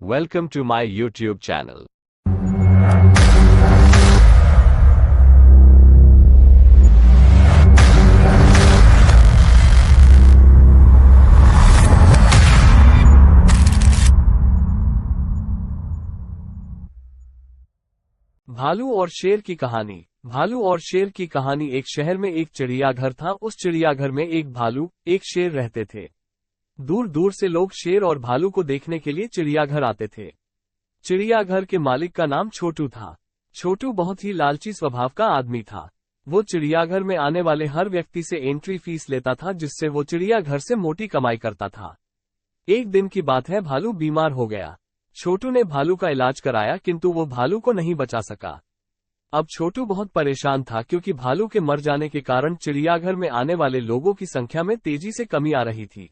Welcome to my YouTube channel. भालू और शेर की कहानी। भालू और शेर की कहानी। एक शहर में एक चिड़ियाघर था। उस चिड़ियाघर में एक भालू, एक शेर रहते थे। दूर दूर से लोग शेर और भालू को देखने के लिए चिड़ियाघर आते थे। चिड़ियाघर के मालिक का नाम छोटू था। छोटू बहुत ही लालची स्वभाव का आदमी था। वो चिड़ियाघर में आने वाले हर व्यक्ति से एंट्री फीस लेता था, जिससे वो चिड़ियाघर से मोटी कमाई करता था। एक दिन की बात है, भालू बीमार हो गया। छोटू ने भालू का इलाज कराया, किंतु वो भालू को नहीं बचा सका। अब छोटू बहुत परेशान था, क्योंकि भालू के मर जाने के कारण चिड़ियाघर में आने वाले लोगों की संख्या में तेजी से कमी आ रही थी।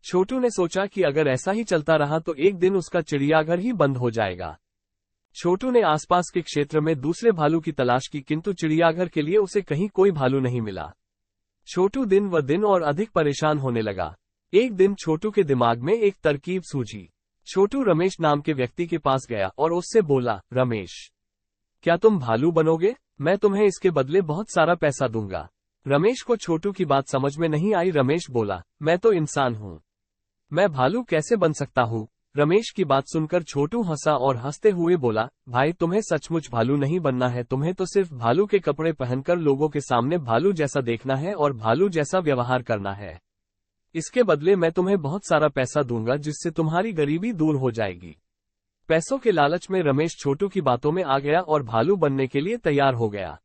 छोटू ने सोचा कि अगर ऐसा ही चलता रहा तो एक दिन उसका चिड़ियाघर ही बंद हो जाएगा। छोटू ने आसपास के क्षेत्र में दूसरे भालू की तलाश की, किंतु चिड़ियाघर के लिए उसे कहीं कोई भालू नहीं मिला। छोटू दिन व दिन और अधिक परेशान होने लगा। एक दिन छोटू के दिमाग में एक तरकीब सूझी। छोटू रमेश नाम के व्यक्ति के पास गया और उससे बोला, रमेश, क्या तुम भालू बनोगे? मैं तुम्हें इसके बदले बहुत सारा पैसा दूंगा। रमेश को छोटू की बात समझ में नहीं आई। रमेश बोला, मैं तो इंसान हूँ, मैं भालू कैसे बन सकता हूँ? रमेश की बात सुनकर छोटू हंसा और हंसते हुए बोला, भाई, तुम्हें सचमुच भालू नहीं बनना है। तुम्हें तो सिर्फ भालू के कपड़े पहनकर लोगों के सामने भालू जैसा देखना है और भालू जैसा व्यवहार करना है। इसके बदले मैं तुम्हें बहुत सारा पैसा दूंगा, जिससे तुम्हारी गरीबी दूर हो जाएगी। पैसों के लालच में रमेश छोटू की बातों में आ गया और भालू बनने के लिए तैयार हो गया।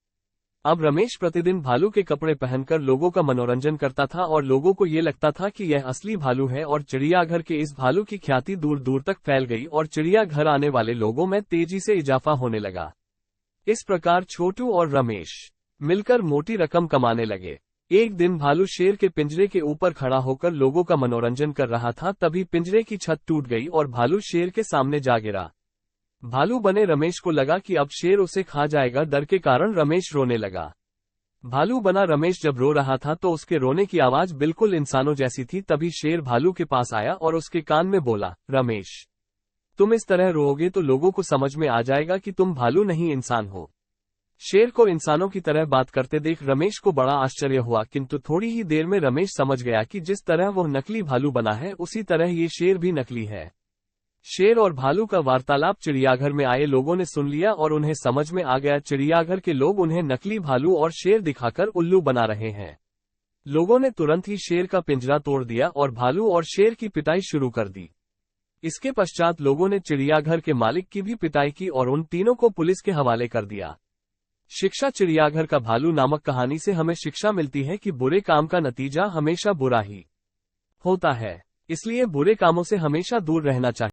अब रमेश प्रतिदिन भालू के कपड़े पहनकर लोगों का मनोरंजन करता था और लोगों को ये लगता था कि यह असली भालू है, और चिड़ियाघर के इस भालू की ख्याति दूर दूर तक फैल गई और चिड़ियाघर आने वाले लोगों में तेजी से इजाफा होने लगा। इस प्रकार छोटू और रमेश मिलकर मोटी रकम कमाने लगे। एक दिन भालू शेर के पिंजरे के ऊपर खड़ा होकर लोगों का मनोरंजन कर रहा था। तभी पिंजरे की छत टूट गई और भालू शेर के सामने जा गिरा। भालू बने रमेश को लगा कि अब शेर उसे खा जाएगा। डर के कारण रमेश रोने लगा। भालू बना रमेश जब रो रहा था तो उसके रोने की आवाज बिल्कुल इंसानों जैसी थी। तभी शेर भालू के पास आया और उसके कान में बोला, रमेश, तुम इस तरह रोओगे तो लोगों को समझ में आ जाएगा कि तुम भालू नहीं इंसान हो। शेर को इंसानों की तरह बात करते देख रमेश को बड़ा आश्चर्य हुआ, किंतु थोड़ी ही देर में रमेश समझ गया कि जिस तरह वह नकली भालू बना है, उसी तरह ये शेर भी नकली है। शेर और भालू का वार्तालाप चिड़ियाघर में आए लोगों ने सुन लिया और उन्हें समझ में आ गया चिड़ियाघर के लोग उन्हें नकली भालू और शेर दिखाकर उल्लू बना रहे हैं। लोगों ने तुरंत ही शेर का पिंजरा तोड़ दिया और भालू और शेर की पिटाई शुरू कर दी। इसके पश्चात लोगों ने चिड़ियाघर के मालिक की भी पिटाई की और उन तीनों को पुलिस के हवाले कर दिया। शिक्षा। चिड़ियाघर का भालू नामक कहानी से हमें शिक्षा मिलती है कि बुरे काम का नतीजा हमेशा बुरा ही होता है, इसलिए बुरे कामों से हमेशा दूर रहना चाहिए।